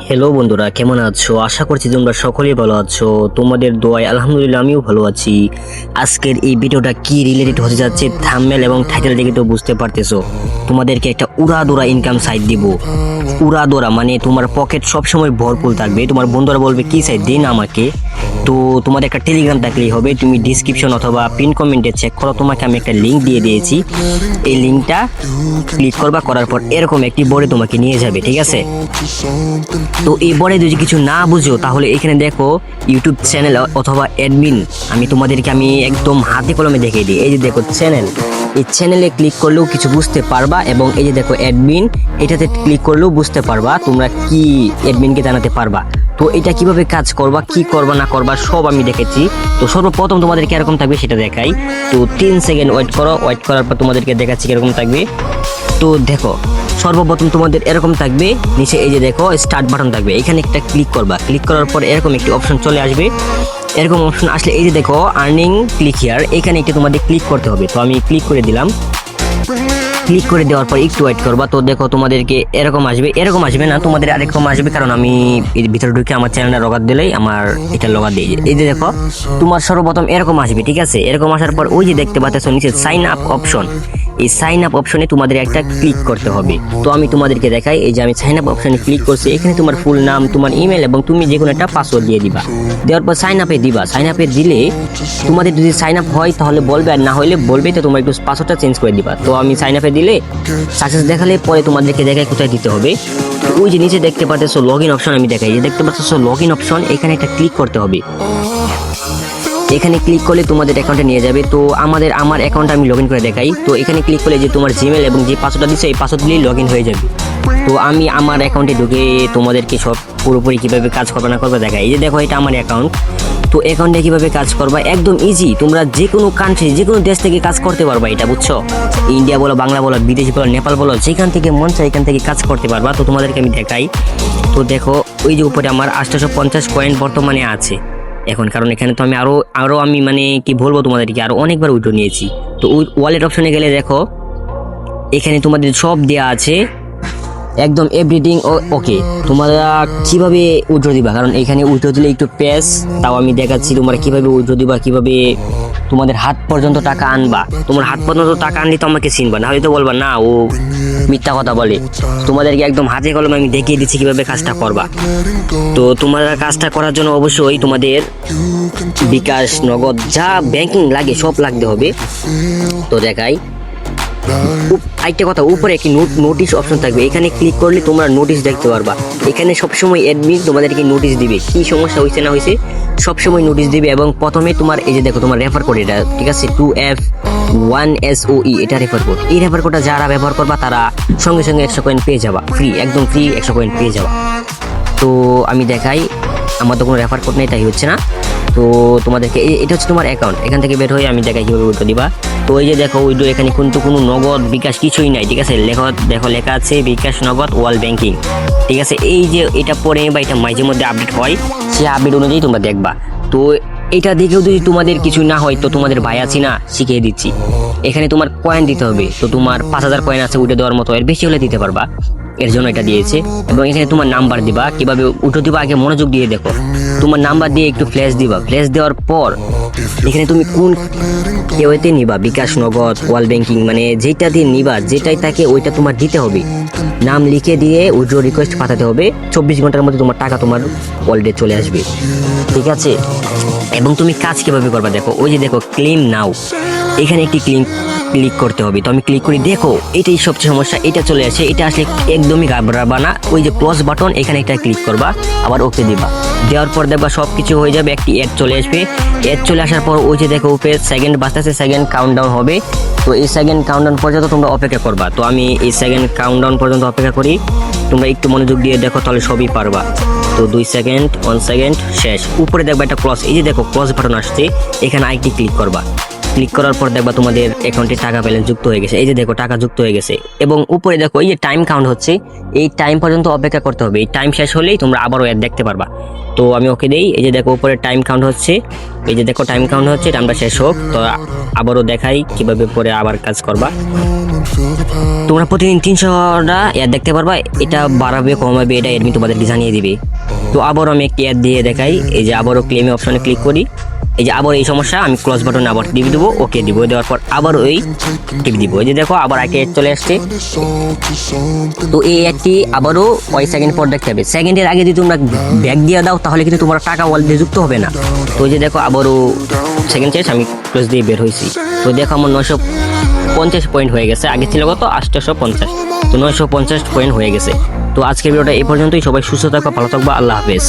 Hello বন্ধুরা, কেমন আছো? আশা করছি তোমরা সকলেই ভালো আছো। তোমাদের দোয়ায় আলহামদুলিল্লাহ আমিও ভালো আছি। আজকের এই ভিডিওটা কি রিলেটেড হতে যাচ্ছে থাম্বনেল এবং টাইটেল দেখে তো বুঝতে পারতেছো। তোমাদেরকে একটা উড়াদোড়া ইনকাম সাইট দিব। উড়াদোড়া মানে তোমার পকেট সবসময় ভরপুর থাকবে। তোমার বন্ধুরা বলবে কি সাইট দিন আমাকে। তো তোমাদের একটা টেলিগ্রাম থাকলেই হবে। তুমি ডিসক্রিপশন অথবা পিন কমেন্টে চেক করো, তোমাকে আমি একটা লিঙ্ক দিয়ে দিয়েছি। এই লিঙ্কটা ক্লিক করবা, করার পর এরকম একটি বোর্ডে তোমাকে নিয়ে যাবে, ঠিক আছে? তো এই বোর্ডে যদি কিছু না বুঝো তাহলে এখানে দেখো ইউটিউব চ্যানেল অথবা অ্যাডমিন। আমি একদম হাতে কলমে দেখিয়ে দিই। এই যে দেখো চ্যানেল, এই চ্যানেলে ক্লিক করলেও কিছু বুঝতে পারবা, এবং এই যে দেখো অ্যাডমিন, এটাতে ক্লিক করলেও বুঝতে পারবা তোমরা কি অ্যাডমিনকে জানাতে পারবা। তো এটা কিভাবে কাজ করবা, কি করবা না করবা সব আমি দেখেছি। তো সর্বপ্রথম তোমাদের কিরকম থাকবে সেটা দেখাই। তো 3 সেকেন্ড ওয়েট করো, ওয়েট করার পর তোমাদেরকে দেখাচ্ছি কিরকম থাকবে। তো দেখো সর্বপ্রথম তোমাদের এরকম থাকবে, নিচে এই যে দেখো স্টার্ট বাটন থাকবে, এখানে একটা ক্লিক করবা। ক্লিক করার পর এরকম একটি অপশন চলে আসবে। এরকম অপশন আসলে এই যে দেখো আর্নিং ক্লিক হিয়ার, এখানে একটু তোমাদের ক্লিক করতে হবে। তো আমি ক্লিক করে দিলাম। ক্লিক করে দেওয়ার পর একটু ওয়েট করবা। তো দেখো তোমাদেরকে এরকম আসবে, এরকম আসবে না, তোমাদের আরেকরকম আসবে, কারণ আমি এর ভিতরে ঢুকে আমার চ্যানেলটা লগার দিলেই আমার এটা লগা দিয়ে এই যে দেখো তোমার সর্বপ্রথম এরকম আসবে, ঠিক আছে? এরকম আসার পর ওই যে দেখতে পাচ্ছ নিচে সাইন আপ অপশন, এই সাইন আপ অপশনে তোমাদের একটা ক্লিক করতে হবে। তো আমি তোমাদেরকে দেখাই, এই যে আমি সাইন আপ অপশনে ক্লিক করছি। এখানে তোমার ফুল নাম, তোমার ইমেল এবং তুমি যে কোনো একটা পাসওয়ার্ড দিয়ে দিবা। দেওয়ার পর সাইন আপে দিবা। সাইন আপে দিলে তোমাদের যদি সাইন আপ হয় তাহলে বলবে, আর না হলে বলবে তো তোমার একটু পাসওয়ার্ডটা চেঞ্জ করে দিবা। তো আমি সাইন আপে দিলে সাকসেস দেখালে পরে তোমাদেরকে দেখায় কোথায় দিতে হবে। ওই যে নিচে দেখতে পাচ্ছ লগ ইন অপশন, আমি দেখাই, দেখতে পাচ্ছ লগ ইন অপশন, এখানে একটা ক্লিক করতে হবে। এখানে ক্লিক করলে তোমাদের অ্যাকাউন্টে নিয়ে যাবে। তো আমার অ্যাকাউন্টে আমি লগ ইন করে দেখাই। তো এখানে ক্লিক করলে যে তোমার জিমেল এবং যে পাসওয়ার্ডটা দিচ্ছ এই পাসওয়ার্ড দিলেই লগ ইন হয়ে যাবে। তো আমি আমার অ্যাকাউন্টে ঢুকে তোমাদেরকে সব পুরোপুরি কীভাবে কাজ করবে না করবে দেখাই। এই যে দেখো এটা আমার অ্যাকাউন্ট। তো অ্যাকাউন্টে কীভাবে কাজ করবা একদম ইজি। তোমরা যে কোনো কান্ট্রি, যে কোনো দেশ থেকে কাজ করতে পারবা, এটা বুঝছো? ইন্ডিয়া বলো, বাংলা বলো, বিদেশ বলো, নেপাল বলো, যেখান থেকে মন চায় এখান থেকে কাজ করতে পারবা। তো তোমাদেরকে আমি দেখাই। তো দেখো ওই যে উপরে আমার 850 কয়েন বর্তমানে আছে এখন, কারণ এখানে তো আমি আরো আমি মানে কি বলবো তোমাদেরকে, আরো অনেকবার উইথড্র নিয়েছি। তো ওই ওয়ালেট অপশনে গেলে দেখো এখানে তোমাদের সব দেয়া আছে, একদম এভরিথিং ওকে। তোমরা কিভাবে উইথড্র দিবা, কারণ এখানে উইথড্র দিলে একটু পেস, তাও আমি দেখাচ্ছি তোমরা কিভাবে উইথড্র দিবা, কিভাবে তোমাদের হাত পর্যন্ত টাকা আনবা। তোমার হাত পর্যন্ত টাকা আনলে তো আমাকে চিনবা, না হয়তো বলবা না ও মিথ্যা কথা বলে। তোমাদেরকে একদম হাতে কলমে আমি দেখিয়ে দিচ্ছি কিভাবে কাজটা করবা। তো তোমরা কাজটা করার জন্য অবশ্যই তোমাদের বিকাশ, নগদ, যা ব্যাংকিং লাগে সব লাগতে হবে। তো দেখাই, আরেকটা কথা, উপরে একটি নোটিশ অপশন থাকবে, এখানে ক্লিক করলে তোমরা নোটিশ দেখতে পারবা। এখানে সবসময় অ্যাডমিন তোমাদেরকে নোটিশ দিবে, কি সমস্যা হয়েছে না হয়েছে সবসময় নোটিশ দিবে। এবং প্রথমে তোমার এই যে দেখো তোমার রেফার কোড, এটা ঠিক আছে 2F1SOE, এটা রেফার কোড। এই রেফার কোডটা যারা ব্যবহার করবা তারা সঙ্গে সঙ্গে 100 কয়েন পেয়ে যাবা, ফ্রি, একদম ফ্রি 100 কয়েন পেয়ে যাবা। তো আমি দেখাই, আমার তো কোনো রেফার কোড নেই, তাই হচ্ছে না। তো তোমাদেরকে এটা হচ্ছে তোমার অ্যাকাউন্ট, এখান থেকে বের হয়ে আমি দেখাই কীভাবে উইথড্র দিবা। তো এই যে দেখো উইথড্র, এখানে কিন্তু কোনো নগদ বিকাশ কিছুই নাই, ঠিক আছে? দেখো লেখা আছে বিকাশ, নগদ, ওয়াল ব্যাংকিং, ঠিক আছে? এই যে এটা পরে বা এটা মাঝে মধ্যে আপডেট হয়, সেই আপডেট অনুযায়ী তোমরা দেখবা। তো এটা দেখেও যদি তোমাদের কিছু না হয় তো তোমাদের ভাই আছি না, শিখিয়ে দিচ্ছি। এখানে তোমার কয়েন দিতে হবে। তো তোমার 5000 কয়েন আছে উইথড্র দেওয়ার মতো, এর বেশি হলে দিতে পারবা, এর জন্য এটা দিয়েছে। এবং এখানে তোমার নাম্বার দিবা, কিভাবে উইথড্র দিবা আগে মনোযোগ দিয়ে দেখো। তোমার নাম্বার দিয়ে একটু ফ্ল্যাশ দিবা। ফ্ল্যাশ দেওয়ার পর এখানে তুমি কোন কেউতে নিবা, বিকাশ, নগদ, ওয়াল ব্যাংকিং, মানে যেটা দিয়ে নিবা, যেটাই থাকে ওইটা তোমার দিতে হবে। নাম লিখে দিয়ে উইথড্র রিকোয়েস্ট পাঠাতে হবে। 24 ঘন্টার মধ্যে তোমার টাকা তোমার ওয়ালেটে চলে আসবে, ঠিক আছে? এবং তুমি কাজ কিভাবে করবা দেখো, ওই যে দেখো ক্লেম নাও, এখানে একটি ক্লিক করতে হবে। তো আমি ক্লিক করি, দেখো এটাই সবচেয়ে সমস্যা, এটা চলে আসে। এটা আসলে একদমই ঘাবড়াবা না, ওই যে ক্লোজ বাটন এখানে একটা ক্লিক করবা, আবার ওকে দিবা। দেওয়ার পর দেখবা সব কিছু হয়ে যাবে, একটি অ্যাড চলে আসবে। অ্যাড চলে আসার পর ওই যে দেখো উপরে সেকেন্ড বাজতেছে, সেকেন্ড কাউন্টডাউন হবে। তো এই সেকেন্ড কাউন্টডাউন পর্যন্ত তোমরা অপেক্ষা করবা। তো আমি এই সেকেন্ড কাউন্টডাউন পর্যন্ত অপেক্ষা করি, তোমরা একটু মনোযোগ দিয়ে দেখো তাহলে সবই পারবা। তো 2 সেকেন্ড, 1 সেকেন্ড, শেষ। উপরে দেখবা একটা ক্রস, এই যে দেখো ক্রস বাটন আসছে, এখানে আরেকটি ক্লিক করবা। ক্লিক করার পর দেখবা তোমাদের অ্যাকাউন্টে টাকা ব্যালেন্স যুক্ত হয়ে গেছে। এই যে দেখো টাকা যুক্ত হয়ে গেছে এবং উপরে দেখো এই যে টাইম কাউন্ট হচ্ছে, এই টাইম পর্যন্ত অপেক্ষা করতে হবে। এই টাইম শেষ হলেই তোমরা আবারও অ্যাড দেখতে পারবা। তো আমি ওকে দেই। এই যে দেখো উপরে টাইম কাউন্ট হচ্ছে, এই যে দেখো টাইম কাউন্ট হচ্ছে, টাইমটা শেষ হোক। তো আবারও দেখাই কিভাবে পরে আবার কাজ করবা। তোমরা প্রতিদিন 300টা অ্যাড দেখতে পারবা। এটা বাড়াবে কমাবে এটা এডমিন তোমাদের জানিয়ে দিবে। তো আবারও আমি একটি অ্যাড দিয়ে দেখাই। এই যে আবারও ক্লেমে অপশনে ক্লিক করি। এই যে আবার এই সমস্যা, আমি ক্লোজ বাটনে আবার টিপ দিব, ওকে দিব, দেওয়ার পর আবার ওই টিপ দিব। এই যে দেখো আবার আগে চলে আসছে। তো এই অ্যাডটি আবারও কয়েক সেকেন্ড পর দেখতে হবে। সেকেন্ডের আগে যদি তোমরা ব্যাক দিয়ে দাও তাহলে কিন্তু তোমার টাকা ওয়ালেটে যুক্ত হবে না। তো এই যে দেখো আবারও সেকেন্ড শেষ, আমি ক্লোজ দিয়ে বের হয়েছি। তো দেখো আমার 950 পয়েন্ট হয়ে গেছে। আগে ছিল কত 850, তো 950 পয়েন্ট হয়ে গেছে। তো আজকের ভিডিওটা এই পর্যন্তই। সবাই সুস্থ থাকবা, ভালো থাকবা, আল্লাহ হাফেজ।